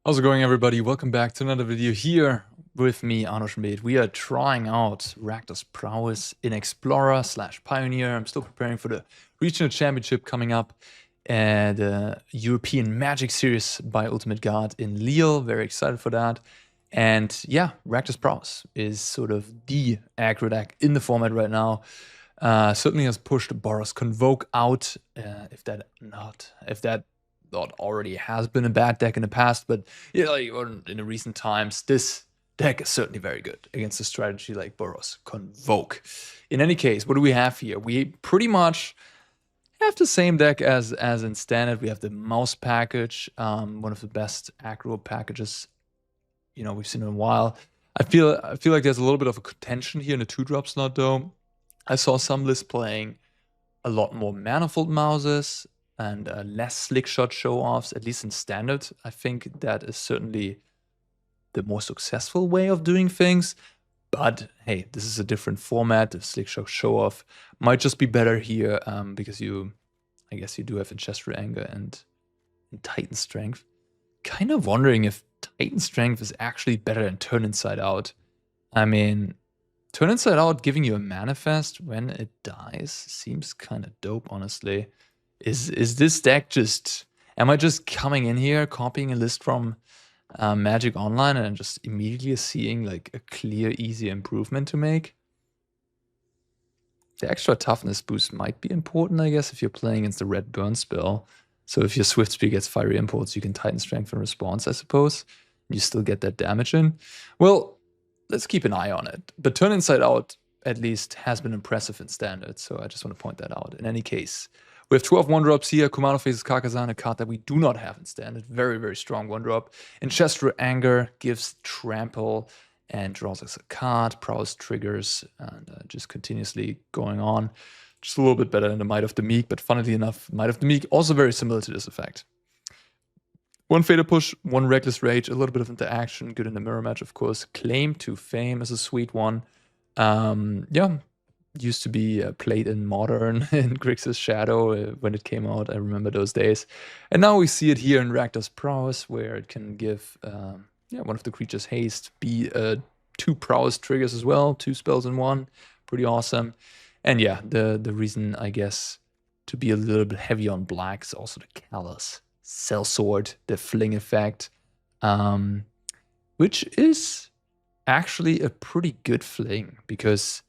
How's it going, everybody? Welcome back to another video here with me, Arnold. We are trying out Rakdos Prowess in Explorer / Pioneer. I'm still preparing for the Regional Championship coming up and the European Magic Series by Ultimate Guard in Lille. Very excited for that. And yeah, Rakdos Prowess is sort of the aggro deck in the format right now. Certainly has pushed Boros Convoke out, if that not already has been a bad deck in the past, but yeah, like in the recent times, this deck is certainly very good against a strategy like Boros Convoke. In any case, what do we have here? We pretty much have the same deck as in standard. We have the Mouse package, one of the best aggro packages we've seen in a while. I feel like there's a little bit of a contention here in the 2-drop slot though. I saw some lists playing a lot more Manifold Mouses and less Slickshot Show-Offs, at least in standard. I think that is certainly the more successful way of doing things. But hey, this is a different format. The Slickshot Show-Off might just be better here because I guess you do have Ancestral Anger and Titan Strength. Kind of wondering if Titan Strength is actually better than Turn Inside Out. I mean, Turn Inside Out giving you a manifest when it dies seems kind of dope, honestly. Is this deck just... Am I just coming in here, copying a list from Magic Online and just immediately seeing like a clear, easy improvement to make? The extra toughness boost might be important, I guess, if you're playing against the red burn spell. So if your Swiftspear gets fiery imports, you can Titan Strength in response, I suppose. You still get that damage in. Well, let's keep an eye on it. But Turn Inside Out, at least, has been impressive in standard, so I just want to point that out. In any case, we have 12 1-drops here. Kumano faces Kakkazan, a card that we do not have in standard. Very, very strong 1-drop. Ancestral Anger gives Trample and draws us a card. Prowess triggers and just continuously going on. Just a little bit better than the Might of the Meek, but funnily enough, Might of the Meek also very similar to this effect. 1 Fatal Push, 1 Reckless Rage, a little bit of interaction, good in the mirror match, of course. Claim to Fame is a sweet one. Yeah, used to be played in Modern in Grixis Shadow when it came out. I remember those days. And now we see it here in Rakdos Prowess, where it can give one of the creatures haste, be 2 Prowess triggers as well, 2 spells in 1. Pretty awesome. And yeah, the reason, I guess, to be a little bit heavy on black is also the Callous Sell-Sword, the fling effect, which is actually a pretty good fling because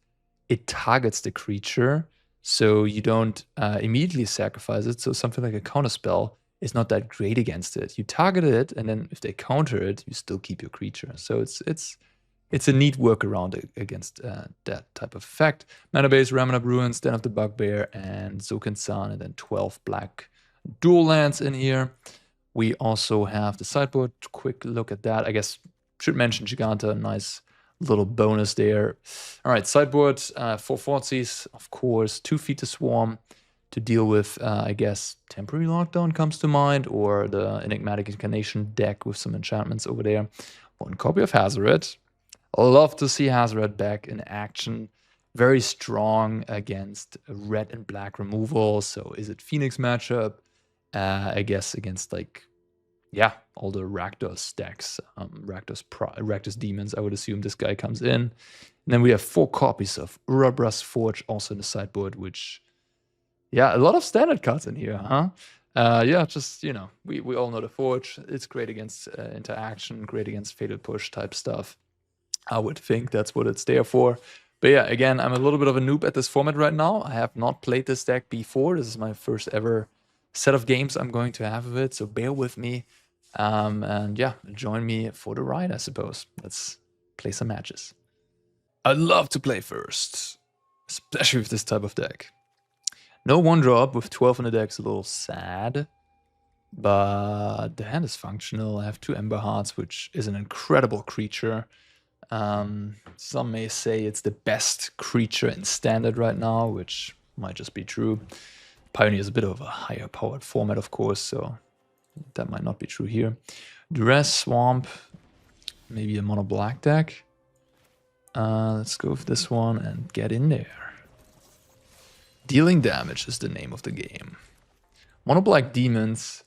it targets the creature, so you don't immediately sacrifice it. So something like a counterspell is not that great against it. You target it, and then if they counter it, you still keep your creature. So it's a neat workaround against that type of effect. Mana base, Ramunap Ruins, Den of the Bugbear, and Sokenzan, and then 12 black dual lands in here. We also have the sideboard. Quick look at that. I guess should mention Jegantha, nice little bonus there. All right, sideboard for Thoughtseizes, of course. 2 Feet to Swarm to deal with, I guess, Temporary Lockdown comes to mind, or the Enigmatic Incarnation deck with some enchantments over there. 1 copy of Hazoret. Love to see Hazoret back in action. Very strong against red and black removal. So is it Phoenix matchup? I guess against all the Rakdos decks, Rakdos Demons. I would assume this guy comes in. And then we have 4 copies of Urabra's Forge also in the sideboard, which, a lot of standard cards in here, huh? Just, we all know the Forge. It's great against interaction, great against Fatal Push type stuff. I would think that's what it's there for. But yeah, again, I'm a little bit of a noob at this format right now. I have not played this deck before. This is my first ever set of games I'm going to have of it, so bear with me. And yeah, join me for the ride, I suppose. Let's play some matches. I'd love to play first, especially with this type of deck. No 1-drop with 12 in the deck's a little sad, but the hand is functional. I have 2 Emberhearts, which is an incredible creature. Some may say it's the best creature in standard right now, which might just be true. Pioneer is a bit of a higher powered format, of course, so that might not be true here. Duress, Swamp, maybe a mono black deck. Let's go with this one and get in there. Dealing damage is the name of the game. Mono black demons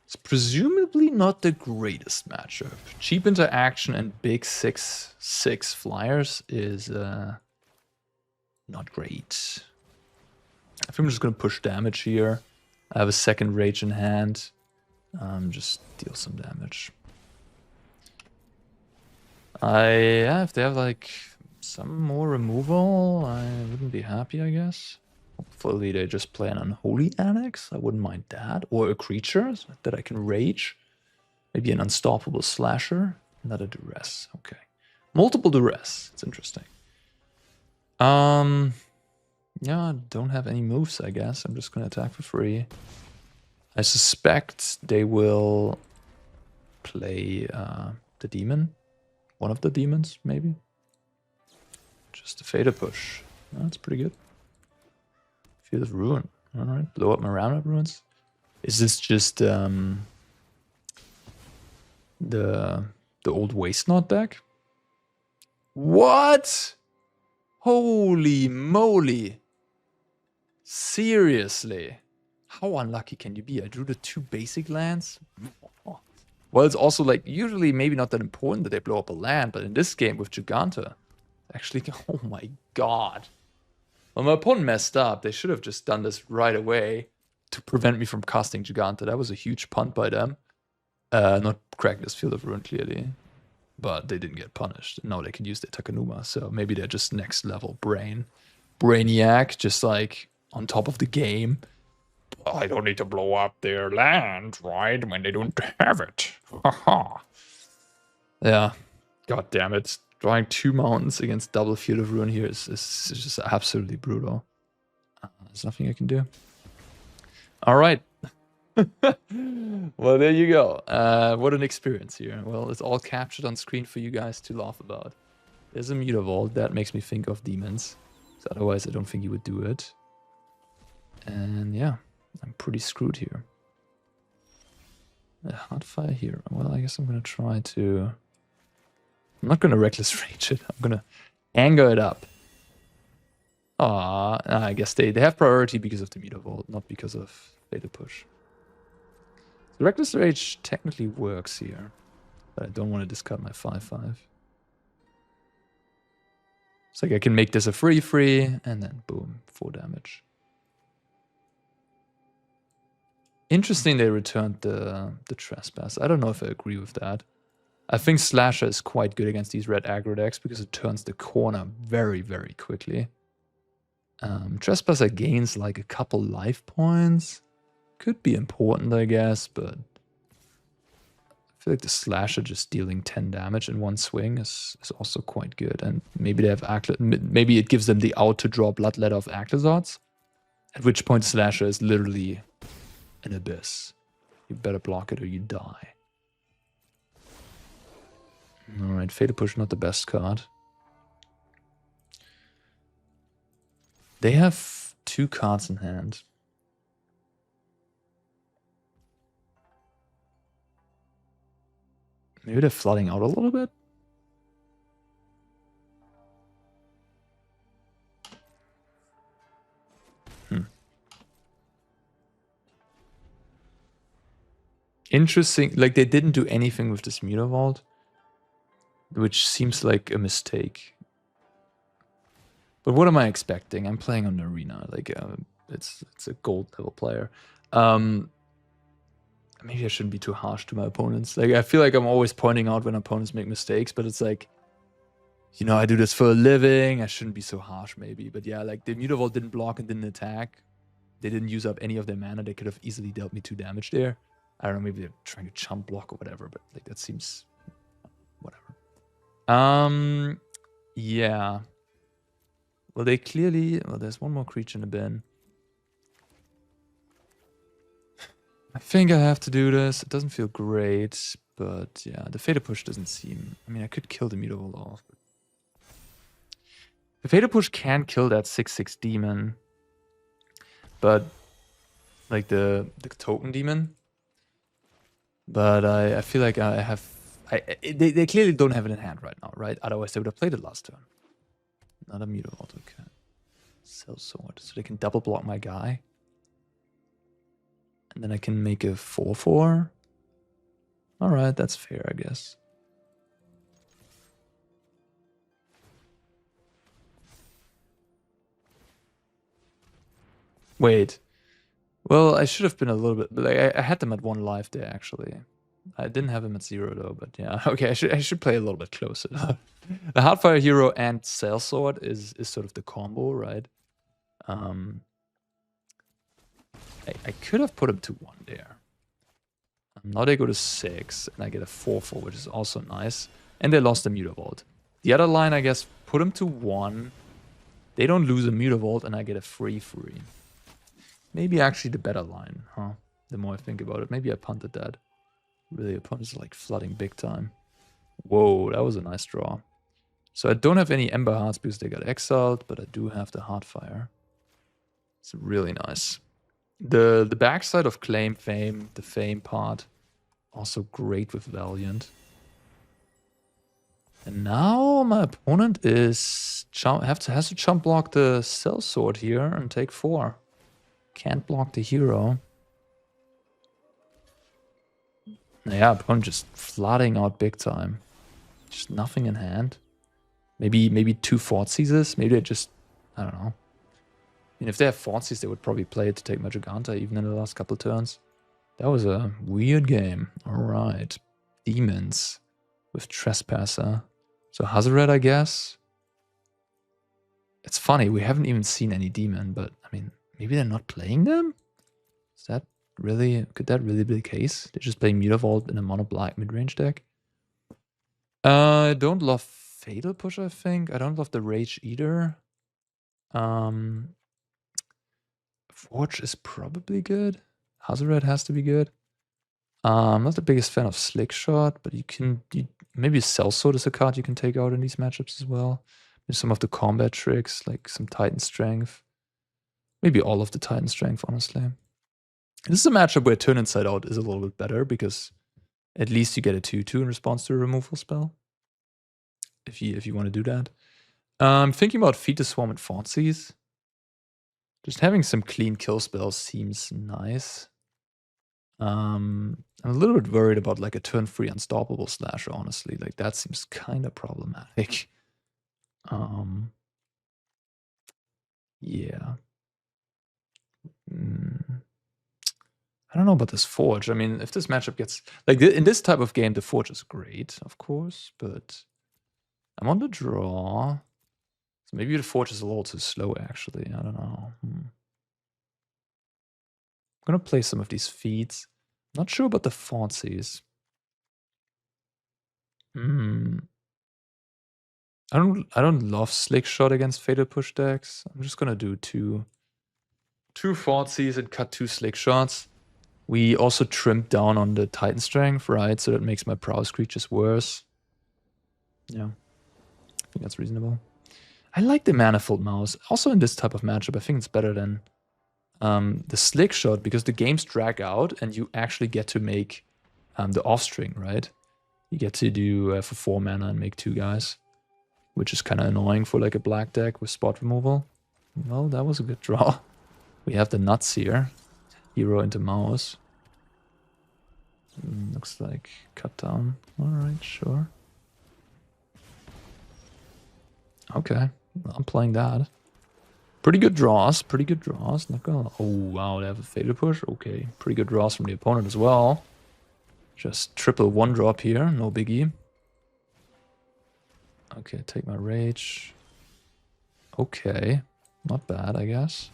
It's presumably not the greatest matchup. Cheap interaction and big 6/6 flyers is not great. I think I'm just gonna push damage here. I have a second rage in hand. Just deal some damage. If they have like some more removal, I wouldn't be happy, I guess. Hopefully they just play an Unholy Annex. I wouldn't mind that. Or a creature that I can rage. Maybe an Unstoppable Slasher. Not a Duress. Okay. Multiple Duress. It's interesting. Yeah, I don't have any moves, I guess. I'm just gonna attack for free. I suspect they will play the demon. One of the demons, maybe. Just a Fader push. Oh, that's pretty good. Field of Ruin. Alright, blow up my Ramunap Ruins. Is this just the old Waste Knot deck? What? Holy moly. Seriously. How unlucky can you be? I drew the 2 basic lands. Well, it's also like usually maybe not that important that they blow up a land, but in this game with Jegantha, actually, oh my god. Well, my opponent messed up. They should have just done this right away to prevent me from casting Jegantha. That was a huge punt by them. Not crack this Field of Ruin, clearly. But they didn't get punished. Now they can use their Takanuma, so maybe they're just next level Brainiac, just like on top of the game. I don't need to blow up their land, right? When they don't have it. Haha. Yeah. God damn it. Drawing 2 mountains against double Field of Ruin here is just absolutely brutal. There's nothing I can do. Alright. Well, there you go. What an experience here. Well, it's all captured on screen for you guys to laugh about. There's a Mutavault. That makes me think of demons. So otherwise, I don't think you would do it. And yeah, I'm pretty screwed here. A Heartfire Hero. Well, I guess I'm going to try to... I'm not going to Reckless Rage it. I'm going to anger it up. I guess they have priority because of the Mutavault, not because of Fatal Push. The Reckless Rage technically works here, but I don't want to discard my 5/5. It's like I can make this a 3/3, and then boom, 4 damage. Interesting they returned the Trespass. I don't know if I agree with that. I think Slasher is quite good against these red aggro decks because it turns the corner very, very quickly. Trespasser gains like a couple life points. Could be important, I guess, but I feel like the Slasher just dealing 10 damage in one swing is also quite good. And maybe they have maybe it gives them the out to draw Bloodletter of Actazards, at which point Slasher is literally an abyss. You better block it or you die. Alright, Fatal Push, not the best card. They have 2 cards in hand. Maybe they're flooding out a little bit? Interesting. Like, they didn't do anything with this Mutavault, which seems like a mistake. But what am I expecting? I'm playing on the arena. Like, it's a gold level player. Maybe I shouldn't be too harsh to my opponents. Like, I feel like I'm always pointing out when opponents make mistakes, but it's like, you know, I do this for a living. I shouldn't be so harsh, maybe. But yeah, like, the Mutavault didn't block and didn't attack. They didn't use up any of their mana. They could have easily dealt me 2 damage there. I don't know, maybe they're trying to chump block or whatever, but like that seems whatever. Yeah. Well, they clearly, well, there's one more creature in the bin. I think I have to do this. It doesn't feel great, but yeah, the Fatal Push doesn't seem, I mean, I could kill the Mutavault off. But the Fatal Push can kill that 6/6 demon, but like the token demon. But I feel like I have... They clearly don't have it in hand right now, right? Otherwise they would have played it last turn. Not a Mutavault, okay. Sell-Sword, so they can double block my guy. And then I can make a 4/4. Alright, that's fair, I guess. Wait. Well, I should have been a little bit... Like, I had them at 1 life there, actually. I didn't have him at 0, though, but yeah. Okay, I should play a little bit closer. The Heartfire Hero and Sell-Sword is sort of the combo, right? I could have put him to 1 there. Now they go to 6, and I get a 4-4, which is also nice. And they lost the Mutavault. The other line, I guess, put him to 1. They don't lose a Mutavault, and I get a 3-3. Maybe actually the better line, huh? The more I think about it. Maybe I punted that. Really, opponents are like flooding big time. Whoa, that was a nice draw. So I don't have any Ember Hearts because they got exiled, but I do have the Heartfire. It's really nice. The backside of Claim Fame, the Fame part, also great with Valiant. And now my opponent is has to jump block the Sell-Sword here and take 4. Can't block the hero. Yeah, opponent just flooding out big time. Just nothing in hand. Maybe 2 Thoughtseizes. Maybe they just, I don't know. I mean, if they have Thoughtseize, they would probably play it to take my Jegantha even in the last couple turns. That was a weird game. Alright. Demons with Trespasser. So Hazoret, I guess. It's funny, we haven't even seen any demon, but I mean, maybe they're not playing them? Is that really, could that really be the case? They're just playing Mutavault in a mono black mid-range deck. I don't love Fatal Push, I think. I don't love the Rage either. Forge is probably good. Hazoret has to be good. I'm not the biggest fan of Slickshot, but maybe Sell-Sword is a card you can take out in these matchups as well. There's some of the combat tricks, like some Titan Strength. Maybe all of the Titan Strength, honestly. This is a matchup where Turn Inside Out is a little bit better, because at least you get a 2-2 in response to a removal spell. If you want to do that. I'm thinking about Feed the Swarm and Thoughtseize. Just having some clean kill spells seems nice. I'm a little bit worried about like a turn 3 unstoppable slasher, honestly. Like that seems kind of problematic. Yeah. I don't know about this Forge. I mean, if this matchup gets... Like, in this type of game, the Forge is great, of course, but I'm on the draw. So maybe the Forge is a little too slow, actually. I don't know. I'm gonna play some of these feats. Not sure about the Thoughtseize. I don't love Slickshot against Fatal Push decks. I'm just gonna do two Thoughtseize and cut 2 Slickshots. We also trimmed down on the Titan Strength, right? So that makes my Prowess creatures worse. Yeah. I think that's reasonable. I like the Manifold Mouse. Also in this type of matchup, I think it's better than the Slickshot, because the games drag out and you actually get to make the offstring, right? You get to do for 4 mana and make 2 guys, which is kind of annoying for like a black deck with spot removal. Well, that was a good draw. We have the nuts here. Hero into mouse. Looks like cut down. Alright, sure. Okay, I'm playing that. Pretty good draws, Not gonna... Oh, wow, they have a Fatal Push. Okay, pretty good draws from the opponent as well. Just triple 1-drop here, no biggie. Okay, take my Rage. Okay, not bad, I guess.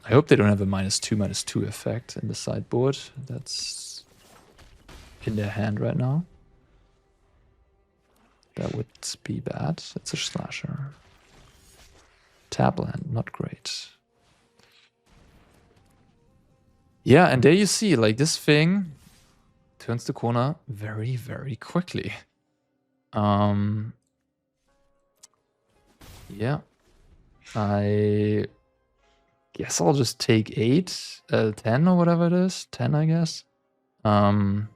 I hope they don't have a -2/-2 effect in the sideboard. That's in their hand right now. That would be bad. It's a slasher. Tap land, not great. Yeah, and there you see, like, this thing turns the corner very, very quickly. Yeah. I guess I'll just take 8, 10 or whatever it is. 10, I guess. And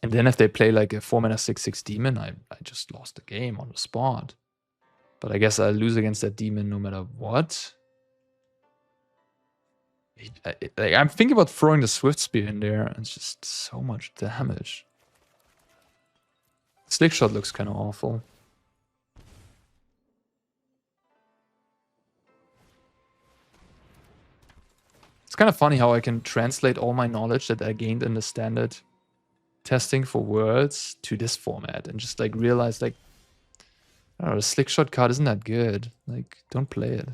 then if they play like a 4-mana 6/6 demon, I just lost the game on the spot. But I guess I lose against that demon no matter what. Like, I'm thinking about throwing the Swiftspear in there, and it's just so much damage. Slickshot looks kind of awful. It's kind of funny how I can translate all my knowledge that I gained in the standard testing for words to this format and just like realize like, I don't know, the Slickshot card isn't that good. Like, don't play it.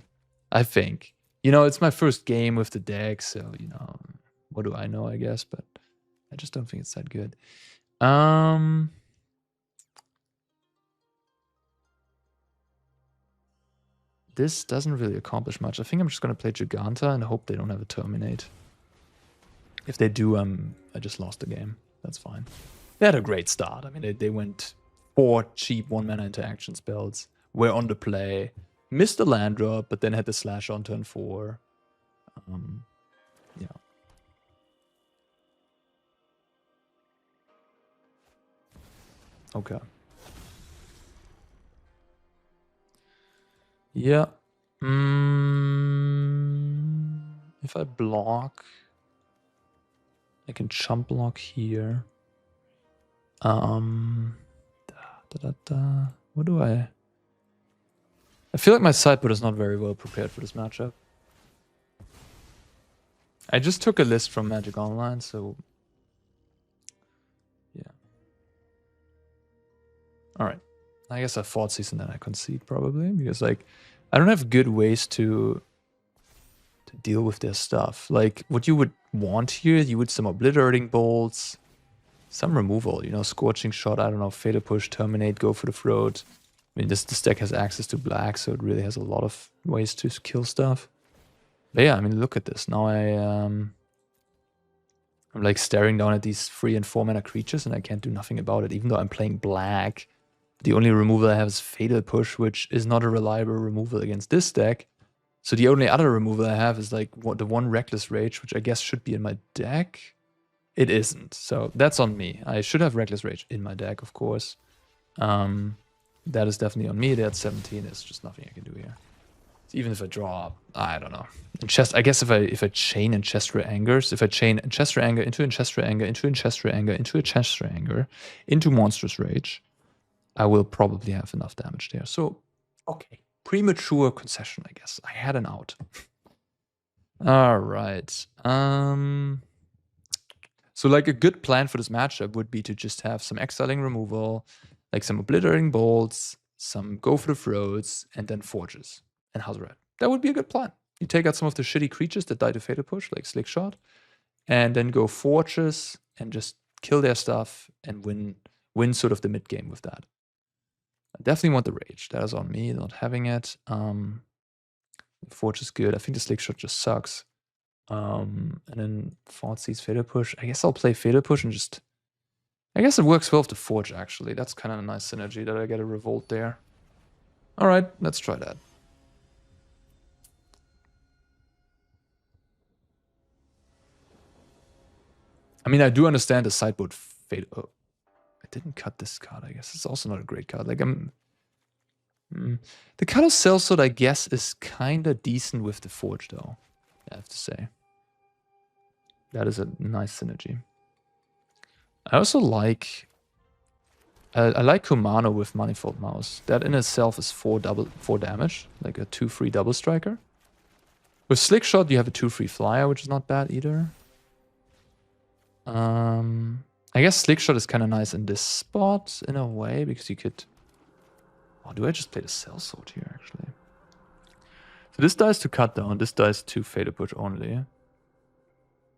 I think. You know, it's my first game with the deck, so, you know, what do I know, I guess, but I just don't think it's that good. This doesn't really accomplish much. I think I'm just going to play Jegantha and hope they don't have a Terminate. If they do, I just lost the game. That's fine. They had a great start. I mean, they went 4 cheap 1-mana interaction spells, were on the play, missed the land drop, but then had the slash on turn 4. Yeah. Okay. Yeah. If I block, I can chump block here. What do I feel like my sideboard is not very well prepared for this matchup. I just took a list from Magic Online, so yeah. Alright. I guess I Thoughtseize and then I concede probably, because like I don't have good ways to deal with their stuff. Like what you would want here, you would some Obliterating Bolts, some removal, you know, Scorching Shot, I don't know, Fatal Push, Terminate, go for the throat. I mean, this deck has access to black, so it really has a lot of ways to kill stuff. But yeah, I mean, look at this. Now I'm like staring down at these 3 and 4 mana creatures and I can't do nothing about it, even though I'm playing black. The only removal I have is Fatal Push, which is not a reliable removal against this deck. So the only other removal I have is like the one Reckless Rage, which I guess should be in my deck. It isn't, so that's on me. I should have Reckless Rage in my deck, of course. That is definitely on me. They're at 17. There's just nothing I can do here. So even if I draw, I don't know. I guess if I chain Ancestral Angers, if I chain Ancestral Anger into Ancestral Anger into Ancestral Anger into Ancestral Anger into Monstrous Rage, I will probably have enough damage there. So, okay. Premature concession, I guess. I had an out. All right. So like a good plan for this matchup would be to just have some exiling removal, like some Obliterating Bolts, some Go for the Throats, and then Forges and Hazoret. That would be a good plan. You take out some of the shitty creatures that die to Fatal Push, like Slickshot, and then go Forges and just kill their stuff and win sort of the mid game with that. I definitely want the Rage. That is on me, not having it. Forge is good. I think the Slickshot just sucks. And then Thoughtseize Fatal Push. I guess I'll play Fatal Push and just... I guess it works well with the Forge, actually. That's kind of a nice synergy that I get a Revolt there. Alright, let's try that. I mean, I do understand the sideboard Fatal... Oh, I didn't cut this card, I guess. It's also not a great card. Like, the Callous Sell-Sword, I guess, is kind of decent with the Forge, though. I have to say. That is a nice synergy. I also like... I like Kumano with Manifold Mouse. That in itself is 4 damage. Like a 2-3 double striker. With Slickshot, you have a 2-3 flyer, which is not bad either. I guess Slickshot is kind of nice in this spot, in a way, because you could... Oh, do I just play the Sell-Sword here, actually? So this dies to cut down, this dies to Fatal Push only.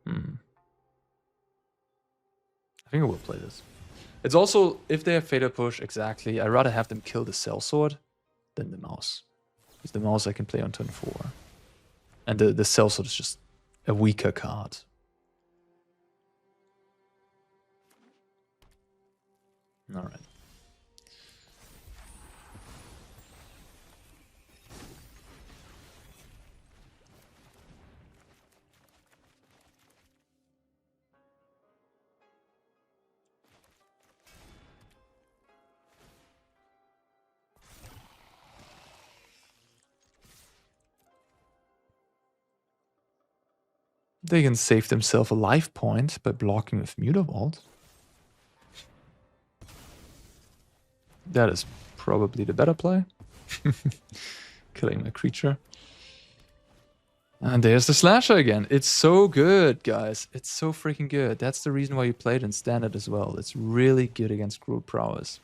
I think I will play this. It's also, if they have Fatal Push, exactly, I'd rather have them kill the Sell-Sword than the Mouse. Because the Mouse I can play on turn 4. And the Sell-Sword is just a weaker card. Alright. They can save themselves a life point by blocking with Mutavault. That is probably the better play. Killing my creature. And there's the Slasher again. It's so good, guys. It's so freaking good. That's the reason why you play it in Standard as well. It's really good against Group Prowess.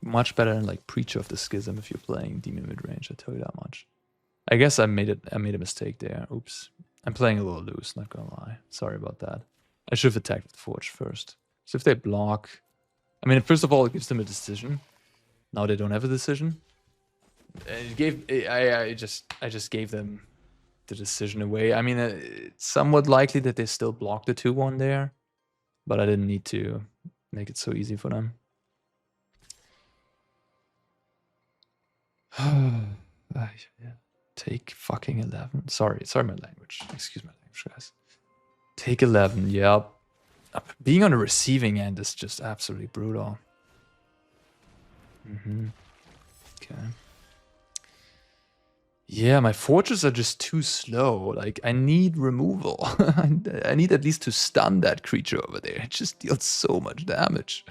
Much better than like Preacher of the Schism if you're playing Demon Midrange, I tell you that much. I guess I made a mistake there. Oops. I'm playing a little loose, not gonna lie. Sorry about that. I should have attacked with Forge first. So if they block... I mean, first of all, it gives them a decision. Now they don't have a decision. I just gave them the decision away. I mean, it's somewhat likely that they still block the 2-1 there, but I didn't need to make it so easy for them. Take fucking 11. Sorry my language. Excuse my language, guys. Take 11, yep. Being on the receiving end is just absolutely brutal. Okay. Yeah, my forges are just too slow. Like, I need removal. I need at least to stun that creature over there. It just deals so much damage.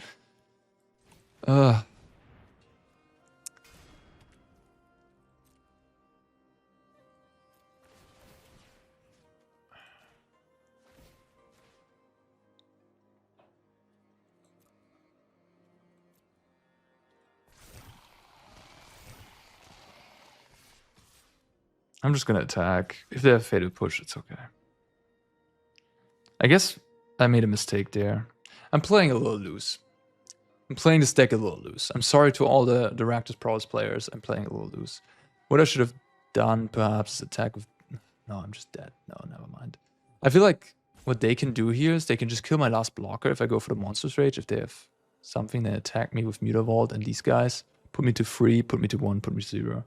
I'm just gonna attack. If they have Fatal Push, it's okay. I guess I made a mistake there. I'm playing a little loose. I'm playing this deck a little loose. I'm sorry to all the Rakdos Prowess players. I'm playing a little loose. What I should have done, perhaps, is attack with... No, I'm just dead. No, never mind. I feel like what they can do here is they can just kill my last blocker if I go for the Monstrous Rage. If they have something, they attack me with Mutavault and these guys. Put me to 3, put me to 1, put me to 0.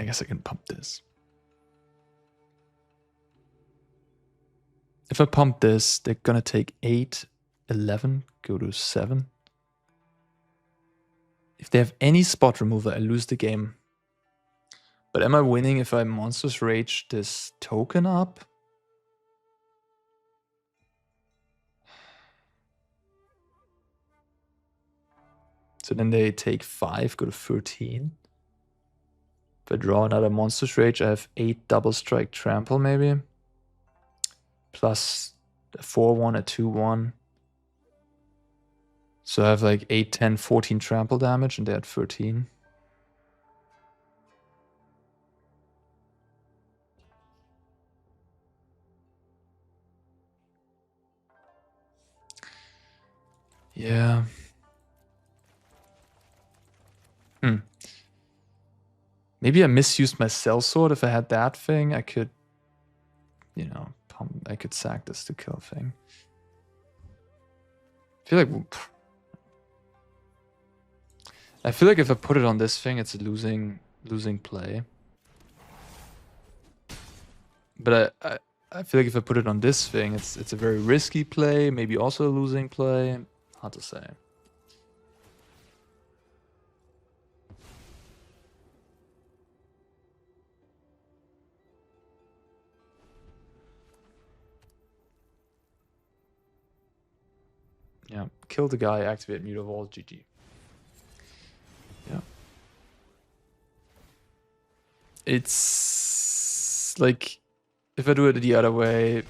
I guess I can pump this. If I pump this, they're gonna take 8, 11, go to 7. If they have any spot removal, I lose the game. But am I winning if I Monstrous Rage this token up? So then they take 5, go to 13. If I draw another Monstrous Rage, I have 8 double strike trample maybe. Plus a 4-1, a 2-1. So I have like 8, 10, 14 trample damage and they're at 13. Yeah. Maybe I misused my Sell-Sword. If I had that thing, I could, you know, I could sack this to kill thing. I feel like if I put it on this thing, it's a losing play. But I feel like if I put it on this thing, it's a very risky play, maybe also a losing play. Hard to say. Yeah, kill the guy, activate Mutavault, GG. Yeah. It's like, if I do it the other way,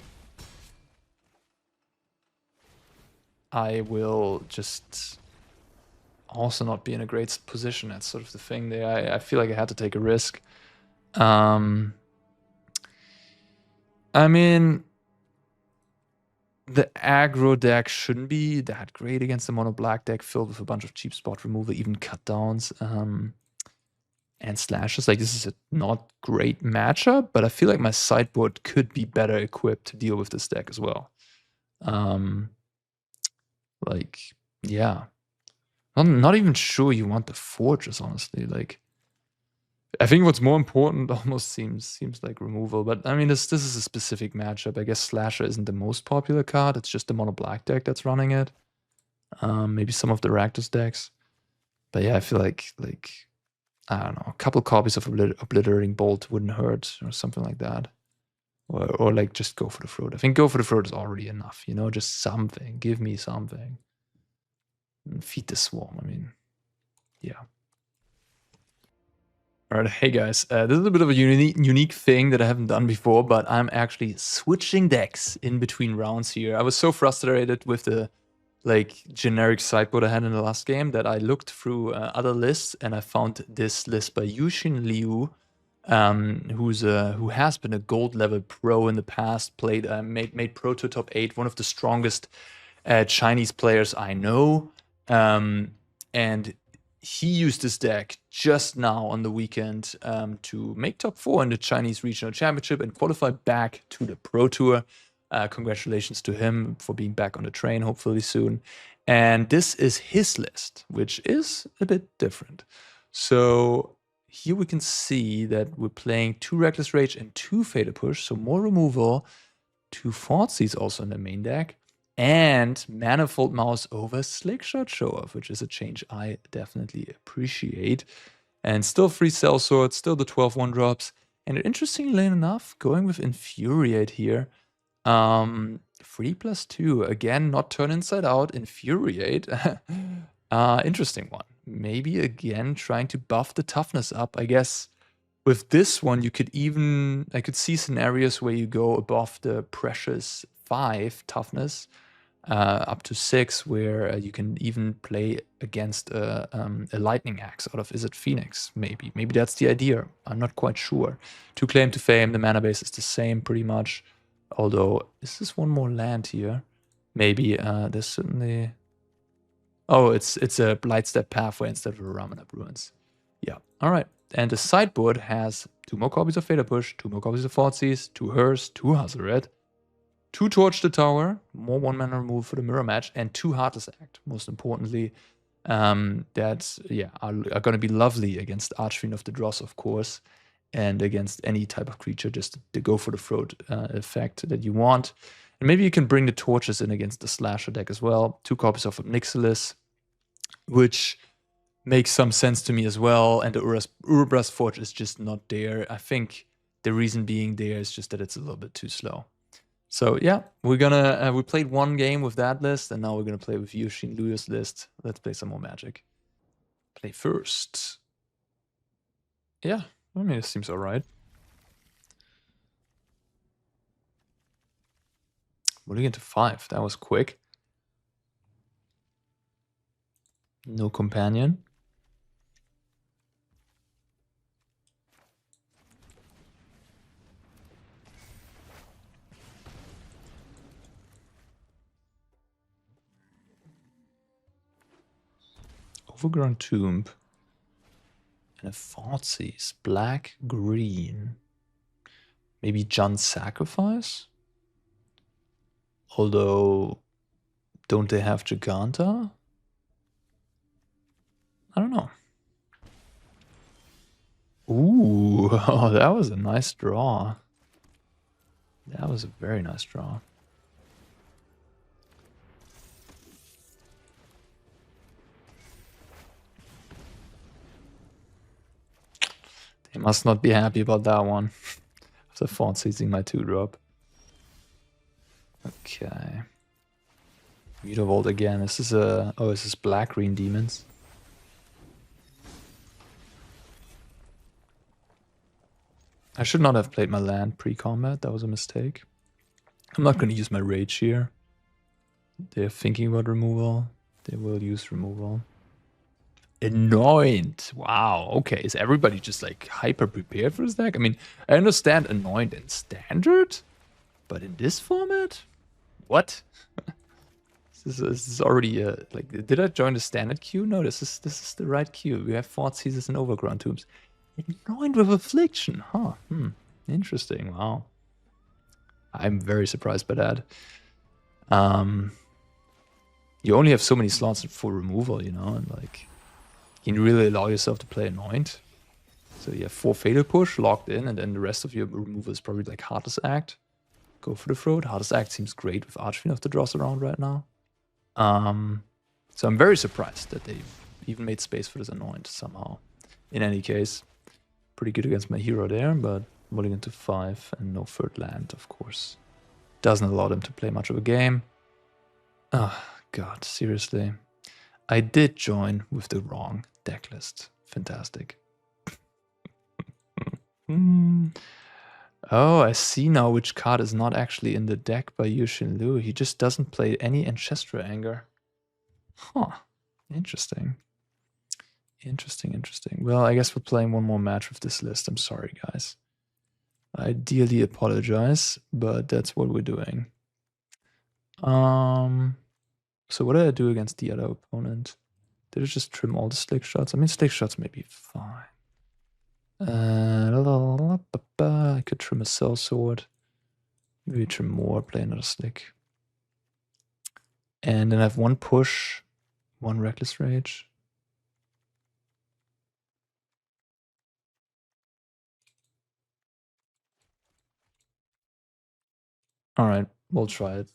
I will just also not be in a great position. That's sort of the thing there. I feel like I had to take a risk. I mean, the aggro deck shouldn't be that great against the mono black deck filled with a bunch of cheap spot removal, even cut downs and slashes. Like, this is a not great matchup, but I feel like my sideboard could be better equipped to deal with this deck as well. Like, yeah. I'm not even sure you want the fortress, honestly. Like, I think what's more important almost seems like removal. But I mean, this is a specific matchup. I guess Slasher isn't the most popular card. It's just the mono black deck that's running it. Maybe some of the Rakdos decks. But yeah, I feel like I don't know, a couple copies of Obliterating Bolt wouldn't hurt, or something like that. Or like just go for the throat. I think go for the throat is already enough, you know, just something. Give me something. And feed the swarm, I mean, yeah. All right, hey guys, this is a bit of a unique thing that I haven't done before, but I'm actually switching decks in between rounds here. I was so frustrated with the like generic sideboard I had in the last game that I looked through other lists and I found this list by Yushin Liu, who has been a gold level pro in the past, played made pro to top 8, one of the strongest Chinese players I know, and he used this deck just now on the weekend to make top 4 in the Chinese Regional Championship and qualify back to the Pro Tour. Congratulations to him for being back on the train, hopefully soon. And this is his list, which is a bit different. So here we can see that we're playing 2 Reckless Rage and 2 Fatal Push, so more removal, 2 Thoughtseize also in the main deck, and Manifold Mouse over Slickshot Show-Off, which is a change I definitely appreciate. And still 3 Sell-Swords, still the 12 1-drops. And interestingly enough, going with Infuriate here. 3+2, again, not turn inside out, Infuriate. Interesting one. Maybe again trying to buff the toughness up. I guess with this one, you could even, I could see scenarios where you go above the precious 5 toughness, up to 6, where you can even play against a lightning axe out of, is it Phoenix? Maybe that's the idea. I'm not quite sure. 2 Claim to Fame, the mana base is the same pretty much. Although, is this one more land here? Maybe there's certainly. Oh, it's a Blightstep Pathway instead of a Ramunap Ruins. Yeah, all right. And the sideboard has 2 more copies of Fatal Push, 2 more copies of Thoughtseize, 2 Hearse, 2 Hazoret, 2 Torch the Tower, more 1-mana removal for the mirror match, and 2 Heartless Act, most importantly. That, yeah, are going to be lovely against Archfiend of the Dross, of course, and against any type of creature, just to go for the throat effect that you want. And maybe you can bring the torches in against the slasher deck as well. 2 copies of Ob Nixilis, which makes some sense to me as well. And the Urubras Forge is just not there. I think the reason being there is just that it's a little bit too slow. So yeah, we're gonna we played 1 game with that list, and now we're gonna play with Yushin Liu's list. Let's play some more Magic. Play first. Yeah, I mean, it seems alright. Moving into 5, that was quick. No companion. Overgrown Tomb. And a Thoughtseize. Black, green. Maybe John's Sacrifice? Although, don't they have Jegantha? I don't know. Ooh, oh, that was a nice draw. That was a very nice draw. They must not be happy about that one. After Thoughtseizing my 2-drop. Okay. Mutavolt again. This is a... Oh, this is black-green demons. I should not have played my land pre-combat. That was a mistake. I'm not going to use my rage here. They're thinking about removal. They will use removal. Anoint. Wow. Okay. Is everybody just like hyper prepared for this deck? I mean, I understand Anoint in standard, but in this format? What? This is already like, did I join the standard queue? No, this is the right queue. We have Thoughtseizes and Overgrown Tombs. Anoint with Affliction. Huh. Interesting. Wow. I'm very surprised by that. You only have so many slots for removal, you know, and like you can really allow yourself to play Anoint. So you have 4 Fatal Push locked in, and then the rest of your removal is probably like Heartless Act. Go for the throat. Heartless Act seems great with Archfiend of the Dross around right now. So I'm very surprised that they even made space for this Anoint somehow. In any case, pretty good against my hero there, but mulligan to 5 and no third land, of course. Doesn't allow them to play much of a game. Oh, God, seriously. I did join with the wrong deck list. Fantastic. Oh, I see now which card is not actually in the deck by Yushin Liu. He just doesn't play any Ancestral Anger. Huh. Interesting. Interesting. Well, I guess we're playing one more match with this list. I'm sorry, guys. I dearly apologize, but that's what we're doing. So what did I do against the other opponent? Did I just trim all the slick shots? I mean, slick shots may be fine. I could trim a Sell-Sword. Maybe trim more, play another slick. And then I have one push, one Reckless Rage. Alright, we'll try it.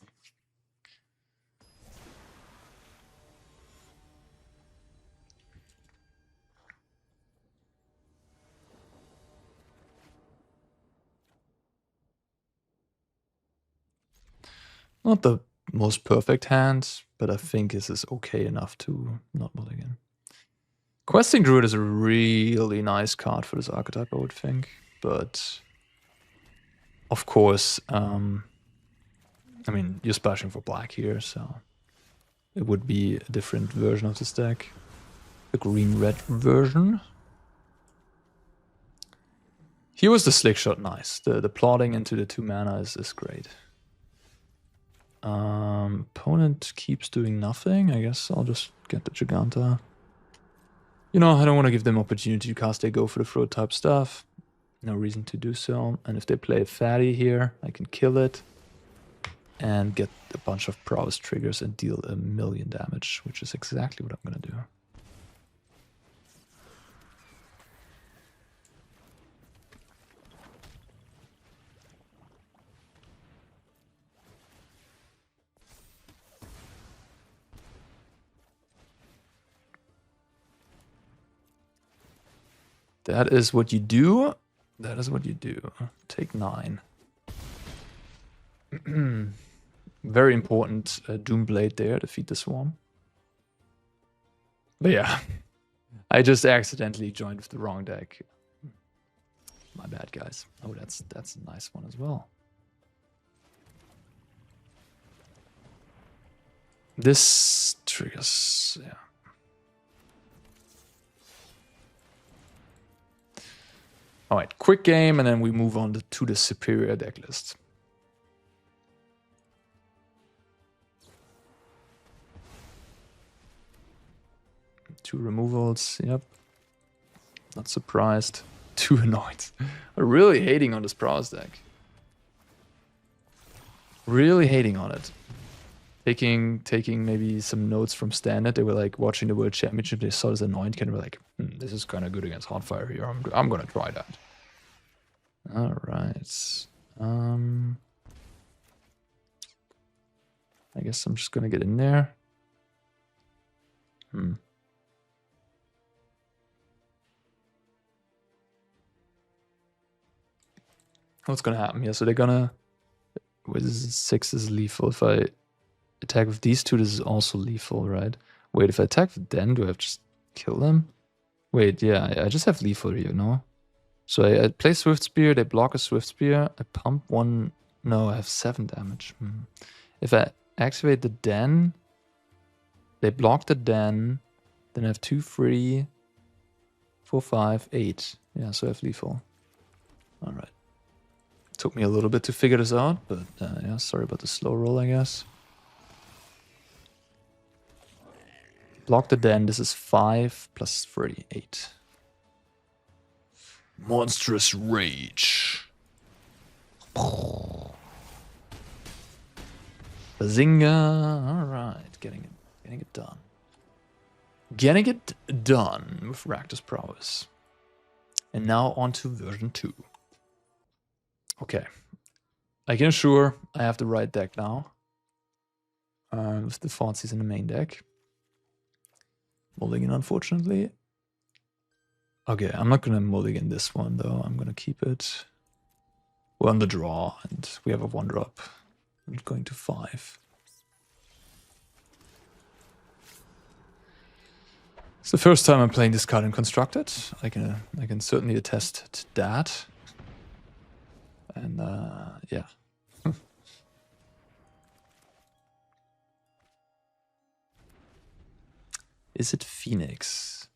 Not the most perfect hand, but I think this is okay enough to not mulligan. Questing Druid is a really nice card for this archetype, I would think. But, of course, I mean, you're splashing for black here, so it would be a different version of this deck. The green-red version. Here was the slick shot nice. The plotting into the 2 mana is great. Opponent keeps doing nothing. I guess I'll just get the Jegantha. You know, I don't want to give them opportunity to cast. They go for the throw type stuff. No reason to do so. And if they play a fatty here, I can kill it and get a bunch of prowess triggers and deal 1,000,000 damage, which is exactly what I'm going to do. That is what you do. That is what you do. Take 9. Very important Doomblade there, defeat the Swarm. But yeah, I just accidentally joined with the wrong deck. My bad, guys. Oh, that's a nice one as well. This triggers, yeah. All right, quick game, and then we move on to the superior deck list. Two removals, yep. Not surprised. 2 annoyed. I'm really hating on this prowess deck. Really hating on it. Taking maybe some notes from Standard. They were like watching the World Championship. They saw this Anoint and were like, this is kind of good against Heartfire Hero. I'm gonna try that. All right. I guess I'm just gonna get in there. What's gonna happen here? So they're gonna. Wait, this is 6 is lethal. If I attack with these 2, this is also lethal, right? Wait, if I attack with them, do I have to just kill them? Wait, yeah, I just have lethal here, no? So I play Swiftspear, they block a Swiftspear, I pump 1... No, I have 7 damage. If I activate the Den, they block the Den, then I have 2, 3, 4, 5, 8. Yeah, so I have lethal. Alright. Took me a little bit to figure this out, but yeah, sorry about the slow roll, I guess. Block the Den, this is 5 plus 3, 8. Monstrous Rage. Bazinga. Alright, getting it done. Getting it done with Rakdos Prowess. And now on to version 2. Okay. I can assure I have the right deck now. With the Thoughtseize in the main deck. Mulligan, unfortunately. Okay, I'm not gonna mulligan this one though. I'm gonna keep it. We're on the draw, and we have a 1-drop. Going to 5. It's the first time I'm playing this card in Constructed. I can certainly attest to that. And yeah. Is it Phoenix?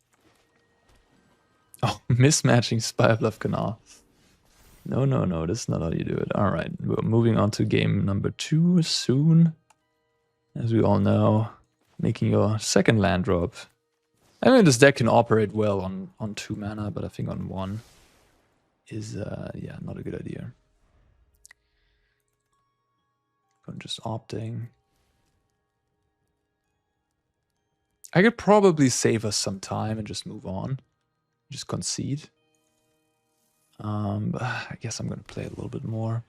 Oh, mismatching Spirebluff Canal. No, this is not how you do it. Alright, we're moving on to game number 2 soon. As we all know, making your second land drop. I mean, this deck can operate well on 2 mana, but I think on 1 is, yeah, not a good idea. I'm just opting. I could probably save us some time and just move on. Just concede. But I guess I'm going to play a little bit more.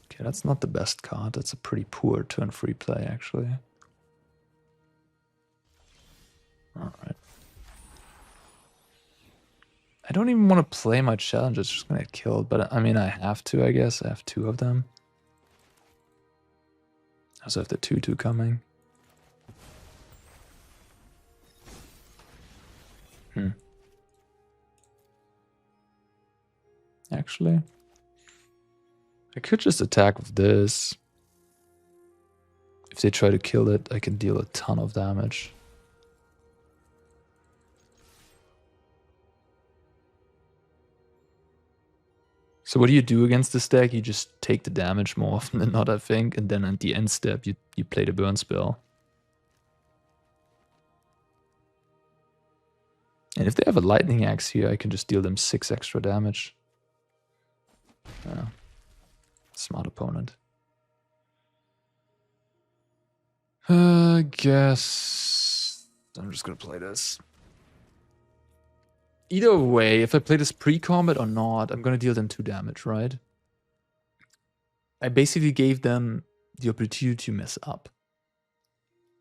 Okay, that's not the best card. That's a pretty poor turn free play, actually. Alright. I don't even want to play my challenge. It's just going to get killed. But I mean, I have to, I guess. I have 2 of them. I also have the 2/2 coming. Actually, I could just attack with this. If they try to kill it, I can deal a ton of damage. So what do you do against this deck? You just take the damage more often than not, I think, and then at the end step, you play the burn spell. And if they have a lightning axe here, I can just deal them 6 extra damage. Smart opponent. I guess I'm just gonna play this. Either way, if I play this pre-combat or not, I'm gonna deal them 2 damage, right? I basically gave them the opportunity to mess up.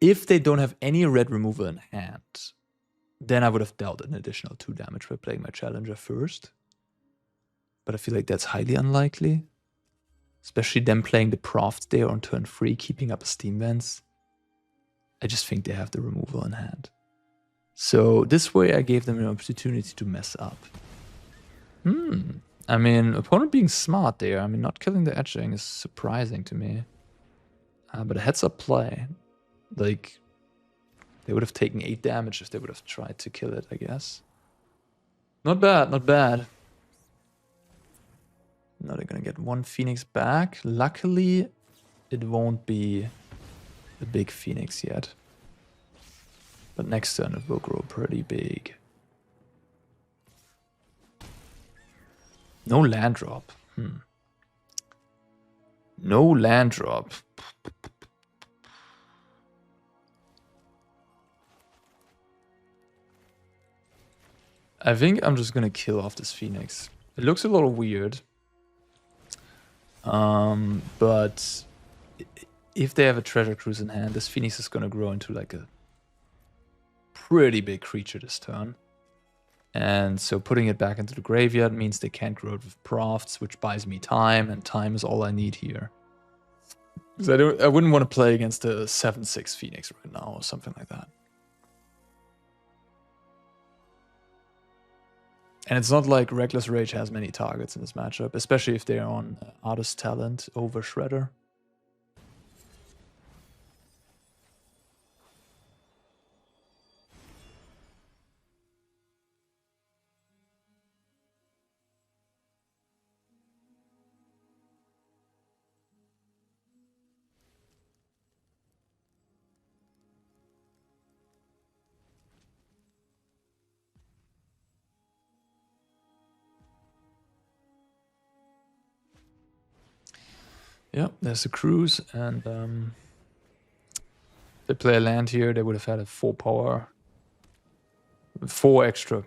If they don't have any red removal in hand, then I would have dealt an additional 2 damage by playing my challenger first. But I feel like that's highly unlikely. Especially them playing the Proft there on turn 3, keeping up a Steam Vents. I just think they have the removal in hand. So this way I gave them an opportunity to mess up. I mean, opponent being smart there. I mean, not killing the etching is surprising to me. But a heads-up play. Like, they would have taken 8 damage if they would have tried to kill it, I guess. Not bad, not bad. Now they're gonna get 1 Phoenix back. Luckily, it won't be a big Phoenix yet. But next turn it will grow pretty big. No land drop. No land drop. I think I'm just gonna kill off this Phoenix. It looks a little weird. But if they have a Treasure Cruise in hand, this Phoenix is gonna grow into like a pretty big creature this turn. And so putting it back into the graveyard means they can't grow it with Profts, which buys me time, and time is all I need here. Because I wouldn't want to play against a 7/6 Phoenix right now or something like that. And it's not like Reckless Rage has many targets in this matchup, especially if they're on Artist Talent over Shredder. Yeah, there's a cruise, and they play a land here, they would have had a 4 power, 4 extra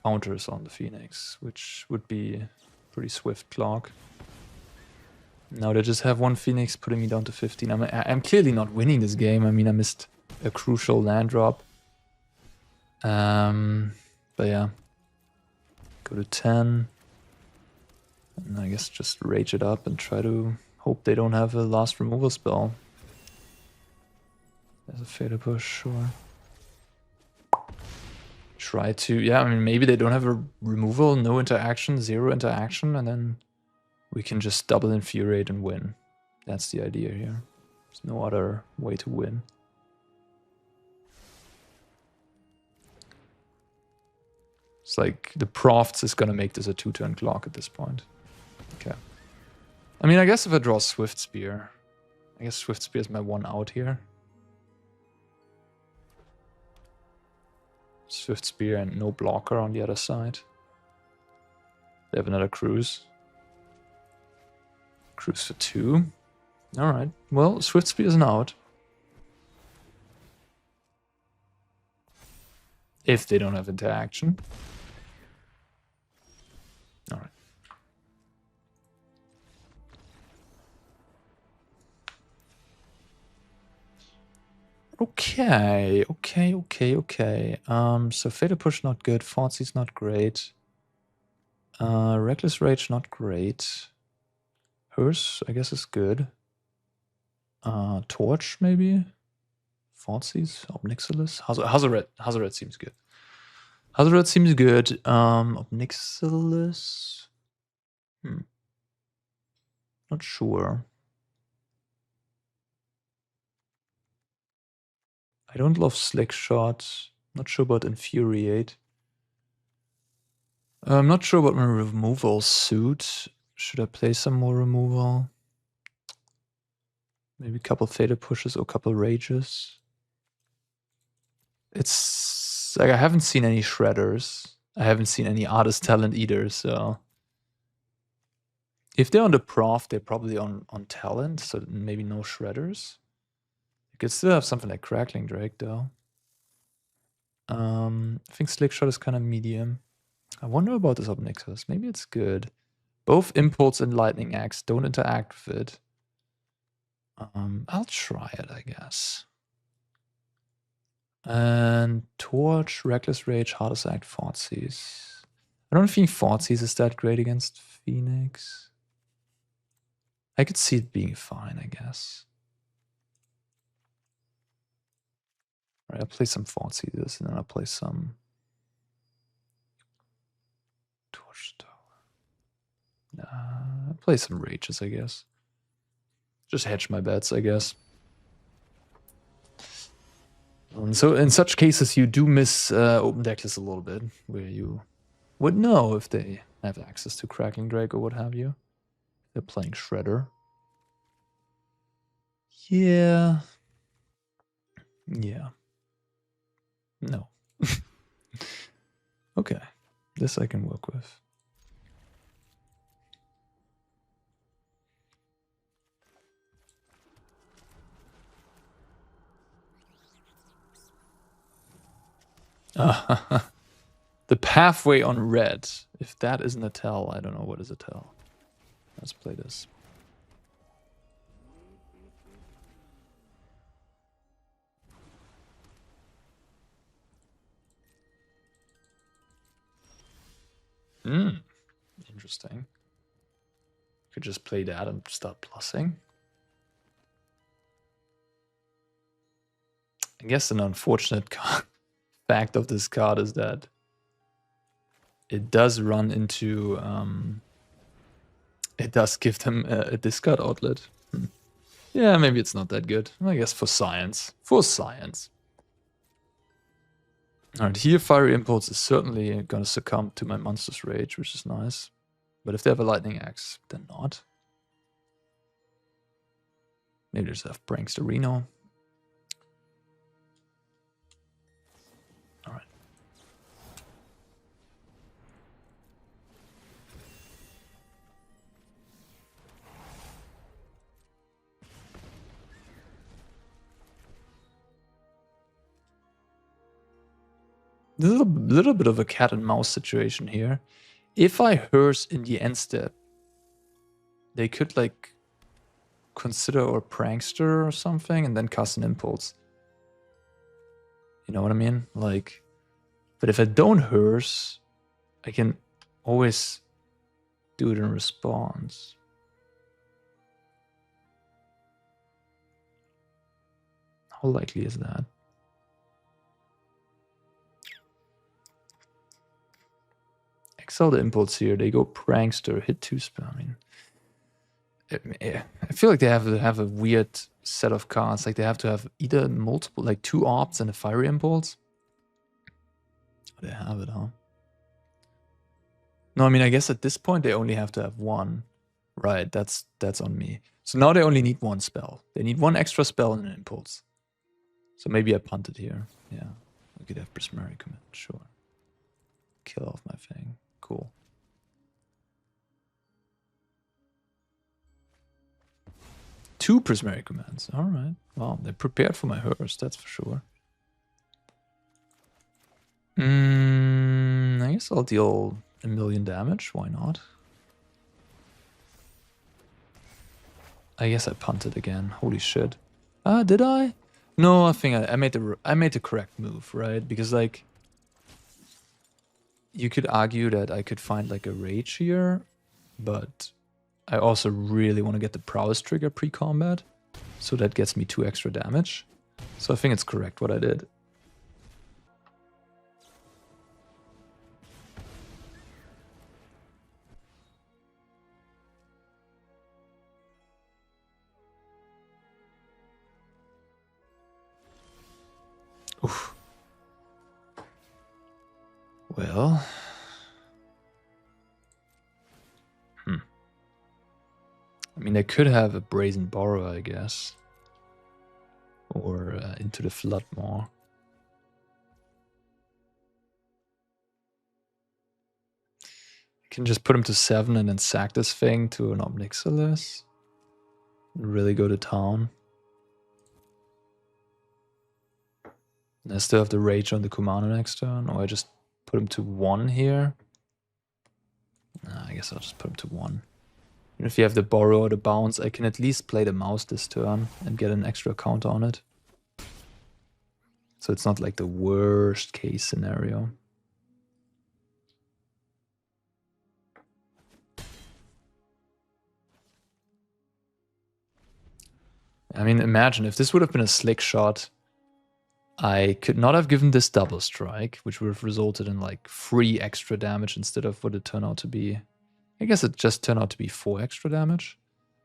counters on the Phoenix, which would be pretty swift clock. Now they just have 1 Phoenix, putting me down to 15. I'm clearly not winning this game. I mean, I missed a crucial land drop. But yeah. Go to 10. And I guess just rage it up and try to hope they don't have a last removal spell. There's a fader push, sure. Try to, yeah, I mean, maybe they don't have a removal, no interaction, 0 interaction, and then we can just double Infuriate and win. That's the idea here. There's no other way to win. It's like the Profts is gonna make this a 2-turn clock at this point. Okay. I mean, I guess if I draw Swiftspear, I guess Swiftspear is my one out here. Swiftspear and no blocker on the other side. They have another cruise. Cruise for 2. Alright. Well, Swiftspear is an out. If they don't have interaction. Alright. Okay. So Fatal Push not good. Thoughtseize not great. Reckless Rage not great. Hearse, I guess, is good. Torch, maybe? Thoughtseize? Ob Nixilis? Hazoret seems good. Hazoret seems good. Ob Nixilis? Not sure. I don't love Slickshot. Not sure about Infuriate. I'm not sure about my removal suit. Should I play some more removal? Maybe a couple fader pushes or a couple rages. It's like I haven't seen any shredders. I haven't seen any artist talent either, so if they're on the prof, they're probably on talent, so maybe no shredders. You could still have something like Crackling Drake though. I think Slickshot is kind of medium. I wonder about this Ob Nixilis. Maybe it's good. Both Impulse and Lightning Axe don't interact with it. I'll try it, I guess. And Torch, Reckless Rage, Heartless Act, Thoughtseize. I don't think Thoughtseize is that great against Phoenix. I could see it being fine, I guess. Alright, I'll play some Thoughtseizes and then I'll play some Torch Tower. I'll play some Rages, I guess. Just hedge my bets, I guess. So in such cases, you do miss Open Decklist a little bit, where you would know if they have access to Crackling Drake or what have you. They're playing Shredder. Yeah. No. Okay. This I can work with. The pathway on red. If that isn't a tell, I don't know what is a tell. Let's play this. Interesting. Could just play that and start plussing. I guess an unfortunate fact of this card is that it does run into it does give them a discard outlet. Yeah, maybe it's not that good. I guess for science. Alright, here Fiery Impulse is certainly gonna succumb to my Monstrous Rage, which is nice. But if they have a Lightning Axe, then not. Maybe just have Prankster Reno. Alright. This is a little bit of a cat and mouse situation here. If I hearse in the end step, they could like consider or Prankster or something and then cast an Impulse. You know what I mean? Like, But if I don't Hearse, I can always do it in response. How likely is that? Exile the Impulse here. They go Prankster, hit 2 spell. I mean, I feel like they have to have a weird set of cards. Like they have to have either multiple, like 2 Ops and a Fiery Impulse. They have it, huh? No, I mean, I guess at this point they only have to have 1. Right, that's on me. So now they only need 1 spell. They need 1 extra spell and an Impulse. So maybe I punted here. Yeah, we could have Prismari Command, sure. Kill off my thing. Cool. Two Prismari Commands. All right. Well, they're prepared for my Hearse, that's for sure. I guess I'll deal 1,000,000 damage. Why not? I guess I punted again. Holy shit. Did I? No, I think I made the correct move, right? Because like you could argue that I could find like a Rage here, but I also really want to get the Prowess trigger pre-combat, so that gets me 2 extra damage. So I think it's correct what I did. Oof. Well. I mean, I could have a Brazen Borrower, I guess. Or Into the Floodmaw. I can just put him to 7 and then sack this thing to an Ob Nixilis. And really go to town. And I still have the Rage on the Kumano next turn. Or I just put him to 1 here. Nah, I guess I'll just put him to 1. And if you have the Borrow or the Bounce, I can at least play the Mouse this turn and get an extra counter on it. So it's not like the worst case scenario. I mean, imagine if this would have been a Slickshot, I could not have given this double strike, which would have resulted in like 3 extra damage instead of what it turned out to be. I guess it just turned out to be 4 extra damage.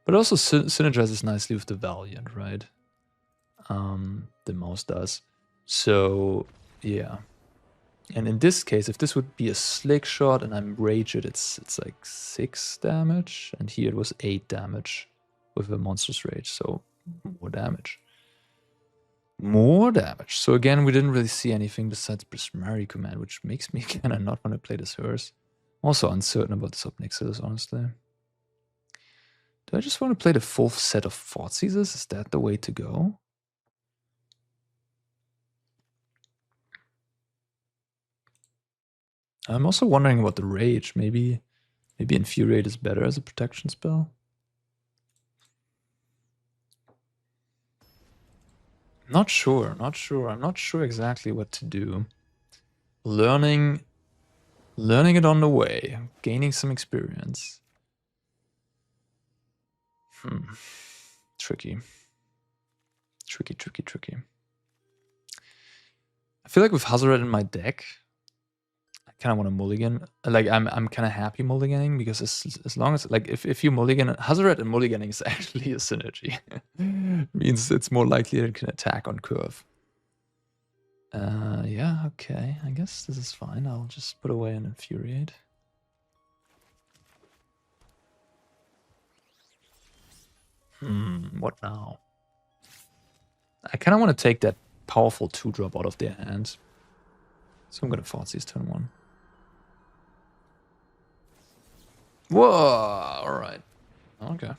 But it also synergizes nicely with the Valiant, right? The Mouse does. So, yeah. And in this case, if this would be a Slickshot and I'm Rage it, it's like 6 damage. And here it was 8 damage with a Monstrous Rage. So, more damage. More damage. So again, we didn't really see anything besides Prismari Command, which makes me kind of not want to play this Hearse. Also uncertain about this Ob Nixilis, honestly. Do I just want to play the full set of Thoughtseizes? Is that the way to go? I'm also wondering about the Rage. Maybe Infuriate is better as a protection spell. Not sure. I'm not sure exactly what to do. Learning it on the way, gaining some experience. Tricky. I feel like with Hazoret in my deck, I kind of want to mulligan. Like I'm kind of happy mulliganing because as long as like if you mulligan, Hazoret and mulliganing is actually a synergy. Means it's more likely it can attack on curve. Yeah, okay. I guess this is fine. I'll just put away an Infuriate. What now? I kind of want to take that powerful 2-drop out of their hands. So I'm going to Thoughtseize turn 1. Whoa! Alright. Okay.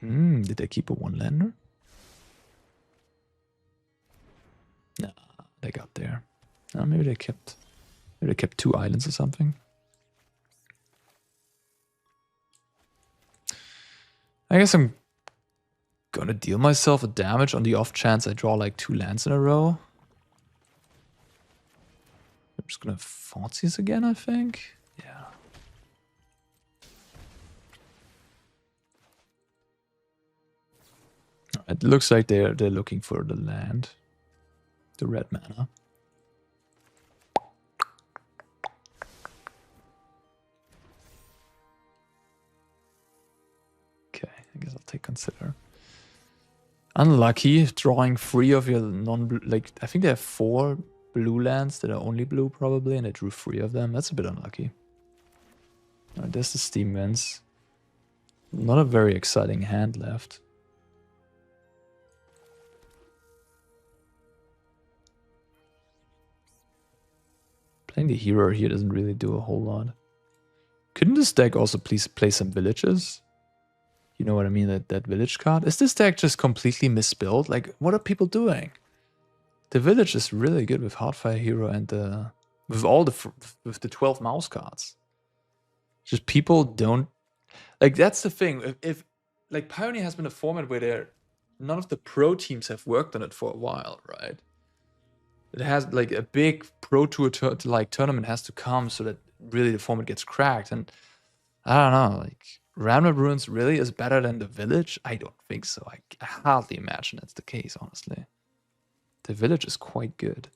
Did they keep a 1-lander? Nah, they got there. Maybe they kept 2 islands or something. I guess I'm gonna deal myself a damage on the off chance I draw like 2 lands in a row. I'm just gonna Thoughtseize again, I think. Yeah. It looks like they're looking for the land. The red mana. Okay, I guess I'll take consider. Unlucky, drawing 3 of your non-blue. Like, I think they have 4 blue lands that are only blue, probably, and I drew 3 of them. That's a bit unlucky. Alright, there's the Steam Winds. Not a very exciting hand left. Playing the hero here doesn't really do a whole lot. Couldn't this deck also please play some villages? You know what I mean? That village card? Is this deck just completely misbuilt? Like, what are people doing? The village is really good with Heartfire Hero and with the 12 mouse cards. Just people don't like. That's the thing. If like Pioneer has been a format where none of the pro teams have worked on it for a while, right? It has like a big pro tour like tournament has to come so that really the format gets cracked. And I don't know, like Ramunap Ruins really is better than the village? I don't think so. I hardly imagine that's the case, honestly. The village is quite good.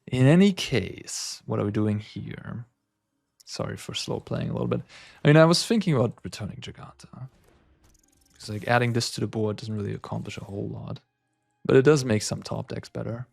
In any case, what are we doing here? Sorry for slow playing a little bit. I mean, I was thinking about returning Jegantha. Because like adding this to the board doesn't really accomplish a whole lot. But it does make some top decks better.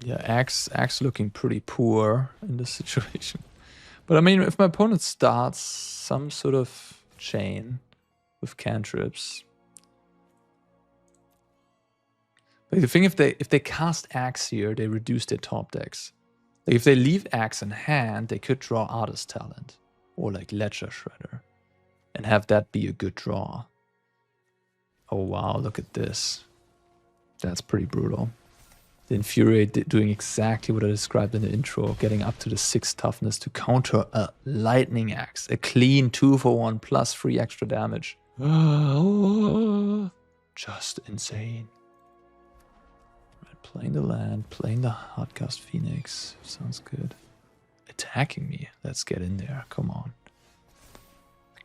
Yeah, Axe looking pretty poor in this situation. But I mean, if my opponent starts some sort of chain with cantrips. Like the thing, if they cast Axe here, they reduce their top decks. Like if they leave Axe in hand, they could draw Artist Talent or like Ledger Shredder and have that be a good draw. Oh wow, look at this. That's pretty brutal. The Infuriate doing exactly what I described in the intro, getting up to the 6 toughness to counter a Lightning Axe. A clean 2-for-1 plus 3 extra damage. Just insane. Right, playing the land, playing the Hardcast Phoenix. Sounds good. Attacking me. Let's get in there. Come on.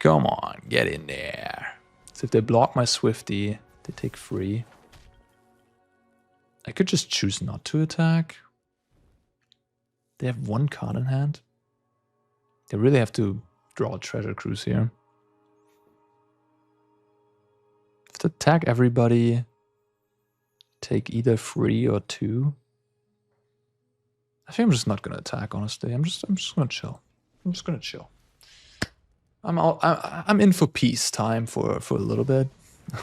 Come on, get in there. So if they block my Swifty, they take 3. I could just choose not to attack. They have 1 card in hand. They really have to draw a Treasure Cruise here. Have to attack everybody. Take either 3 or 2. I think I'm just not gonna attack, honestly. I'm just gonna chill. I'm just gonna chill. I'm in for peace time for a little bit.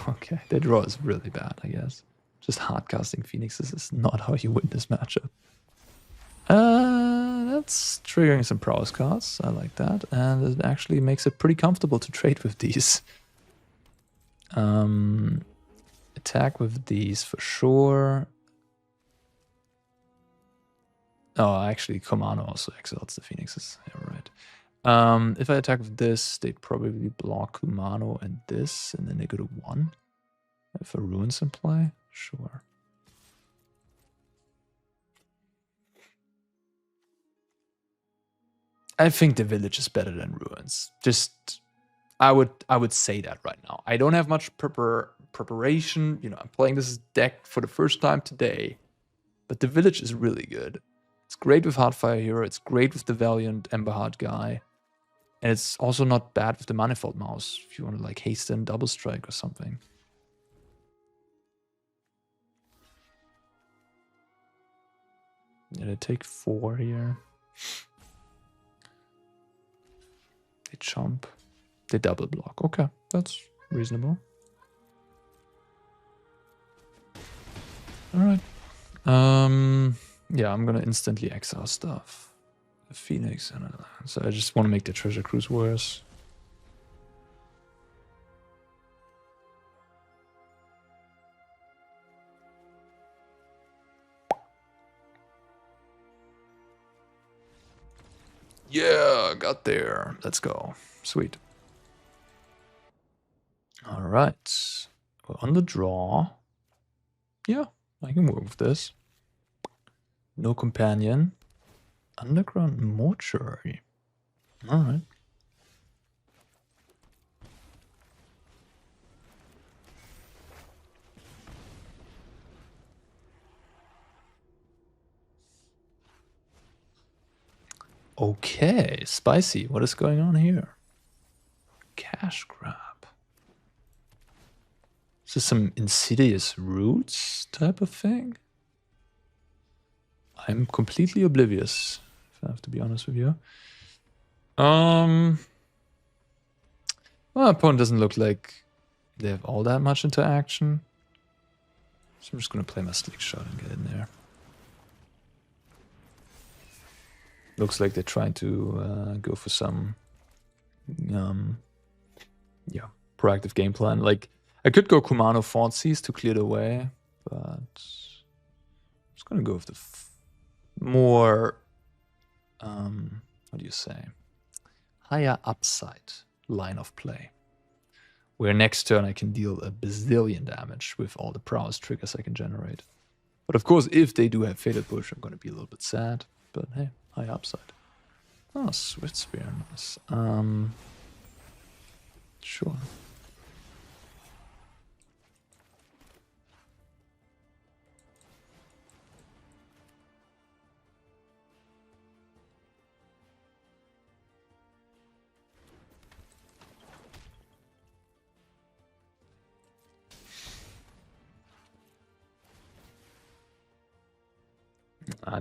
Okay, their draw is really bad, I guess. Just hardcasting Phoenixes is not how you win this matchup. That's triggering some prowess cards. I like that. And it actually makes it pretty comfortable to trade with these. Attack with these for sure. Oh, actually, Kumano also exiles the Phoenixes. Yeah, right. If I attack with this, they probably block Kumano and this, and then they go to 1. If a Ruins in play, sure. I think the village is better than Ruins. Just, I would say that right now. I don't have much preparation. You know, I'm playing this deck for the first time today, but the village is really good. It's great with Heartfire Hero. It's great with the Valiant Emberheart guy. And it's also not bad with the Manifold Mouse if you want to like hasten double strike or something. Yeah, they take 4 here. They chomp. They double block. Okay, that's reasonable. Alright. Yeah, I'm gonna instantly exile stuff. The Phoenix and so I just want to make the Treasure Cruise worse. Yeah, got there. Let's go. Sweet. All right. We're on the draw. Yeah, I can work with this. No companion. Underground mortuary. All right. Okay, spicy. What is going on here? Cash grab. Is this some insidious roots type of thing? I'm completely oblivious, if I have to be honest with you. Well, opponent doesn't look like they have all that much interaction. So I'm just gonna play my Slickshot and get in there. Looks like they're trying to go for some yeah, proactive game plan. Like, I could go Kumano Thoughtseize to clear the way, but I'm just gonna go with the more what do you say, higher upside line of play, where next turn I can deal a bazillion damage with all the prowess triggers I can generate. But of course, if they do have Fatal Push, I'm gonna be a little bit sad. But hey, high upside. Oh, Swiftspear, nice. Sure.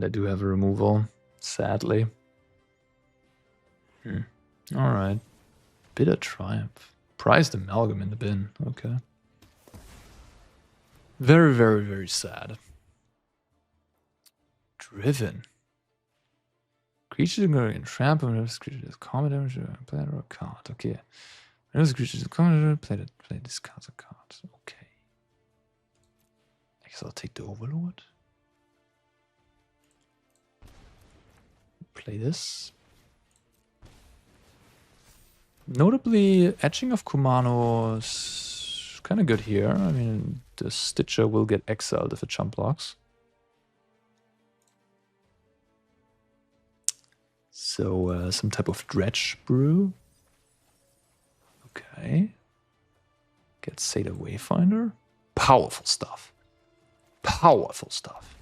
They do have a removal, sadly. Alright. Bitter Triumph. Prized Amalgam in the bin. Okay. Very, very, very sad. Driven. Creatures are going to entrap when those creatures combat damage or play a card. Okay. When those creatures combat damage, play discard a card. Okay. I guess I'll take the Overlord. Play this. Notably, Etching of Kumano is kind of good here. I mean, the Stitcher will get exiled if it chump blocks. So, some type of Dredge Brew. Okay. Get Seder Wayfinder. Powerful stuff. Powerful stuff.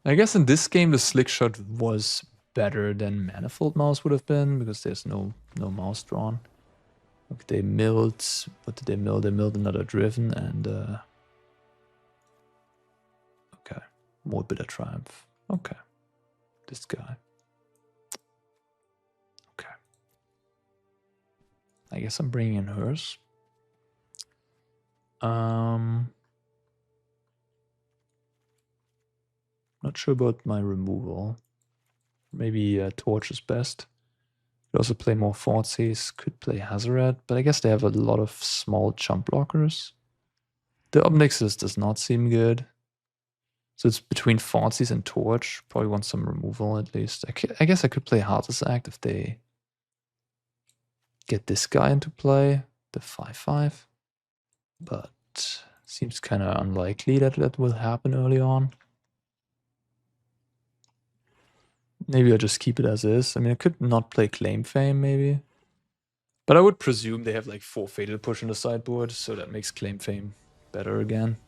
I guess in this game, the Slickshot was better than Manifold Mouse would have been, because there's no mouse drawn. Look, they milled... What did they mill? They milled another Driven and... okay. More Bitter Triumph. Okay. This guy. Okay. I guess I'm bringing in hers. Not sure about my removal. Maybe Torch is best. Could also play more Thoughtseize. Could play Hazoret, but I guess they have a lot of small chump blockers. The Ob Nixilis does not seem good. So it's between Thoughtseize and Torch. Probably want some removal at least. I guess I could play Heartless Act if they get this guy into play, the 5/5. But seems kind of unlikely that that will happen early on. Maybe I'll just keep it as is. I mean, I could not play Claim Fame, maybe. But I would presume they have like 4 Fatal Push in the sideboard, so that makes Claim Fame better again.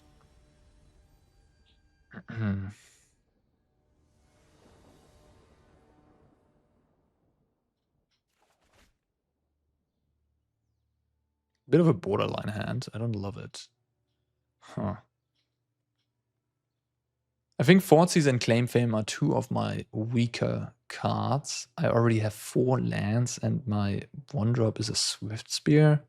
Bit of a borderline hand. I don't love it. Huh. I think Thoughtseize and Claim Fame are 2 of my weaker cards. I already have 4 lands and my 1-drop is a Swiftspear.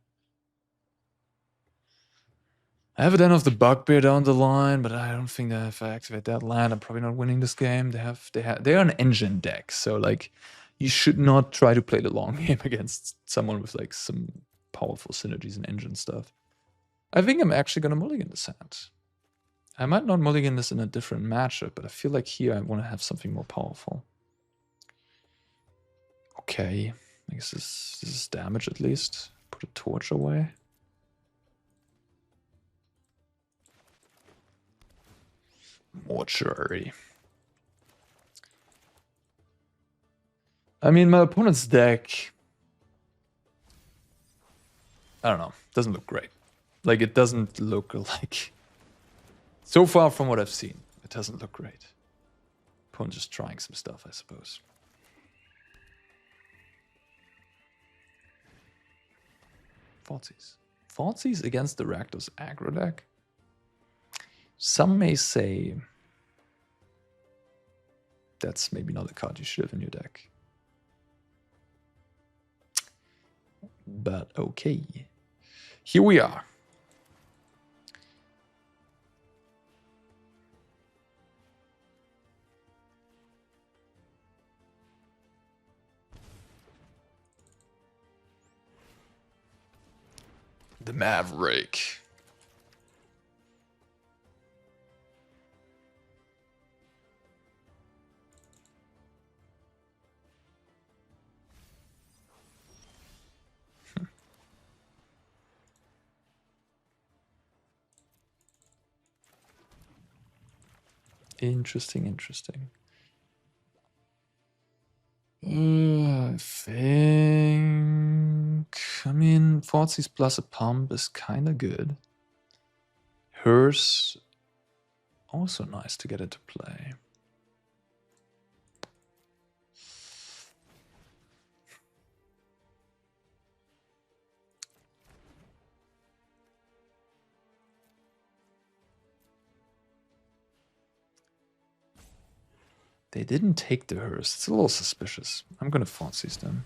I have a Den of the Bugbear down the line, but I don't think that if I activate that land, I'm probably not winning this game. They're an engine deck, so like you should not try to play the long game against someone with like some powerful synergies and engine stuff. I think I'm actually gonna mulligan this hand. I might not mulligan this in a different matchup, but I feel like here I want to have something more powerful. Okay, I guess this is damage at least. Put a torch away. Mortuary. I mean, my opponent's deck, I don't know, doesn't look great. Like, it doesn't look like... So far from what I've seen, it doesn't look great. Opponent just trying some stuff, I suppose. Thoughtseize. Thoughtseize against the Rakdos aggro deck? Some may say that's maybe not a card you should have in your deck. But okay. Here we are. The Maverick. Interesting, interesting. I think... I mean, Thoughtseize plus a pump is kind of good. Hers, also nice to get into play. They didn't take the Hers. It's a little suspicious. I'm gonna Thoughtseize them.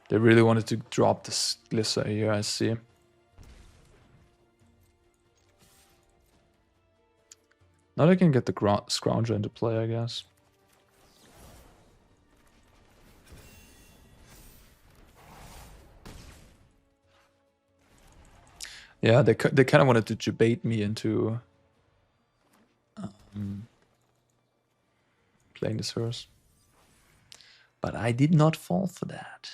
They really wanted to drop this Glisser here, I see. Now they can get the Scrounger into play, I guess. Yeah, they kind of wanted to debate me into playing this Hers. But I did not fall for that.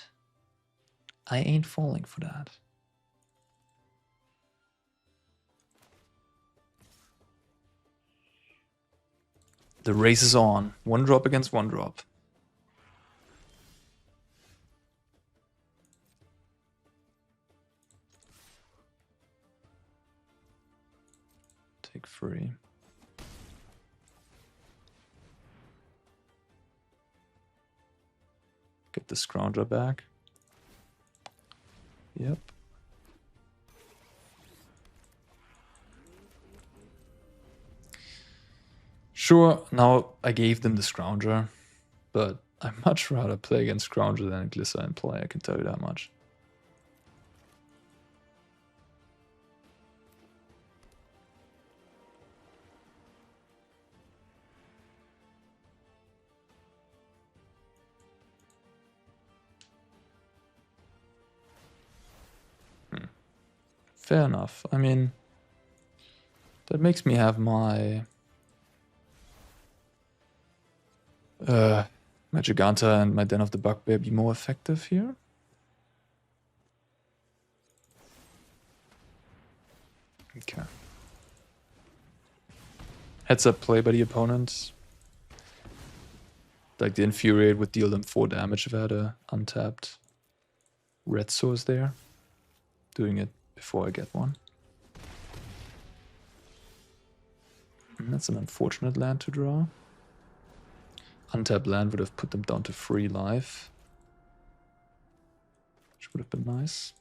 I ain't falling for that. The race is on. One drop against one drop. Take 3. Get the Scrounger back. Yep. Sure, now I gave them the Scrounger, but I'd much rather play against Scrounger than Glisser in play, I can tell you that much. Fair enough. I mean, that makes me have my my Jegantha and my Den of the Bugbear be more effective here. Okay. Heads up play by the opponent. Like the Infuriate would deal them 4 damage if I had a untapped red source there. Doing it before I get one. And that's an unfortunate land to draw. Untapped land would have put them down to 3 life. Which would have been nice.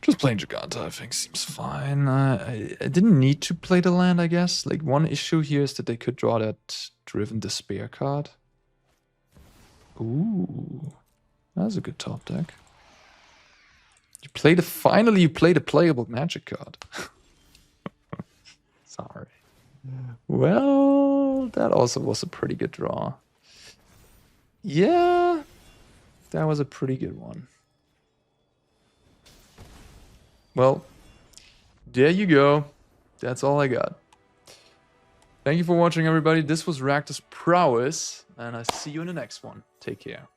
Just playing Jegantha, I think, seems fine. I didn't need to play the land, I guess. Like, one issue here is that they could draw that Driven Despair card. Ooh, that's a good top deck. Finally, you played a playable Magic card. Sorry. Well, that also was a pretty good draw. Yeah, that was a pretty good one. Well, there you go. That's all I got. Thank you for watching, everybody. This was Rakdos Prowess, and I see you in the next one. Take care.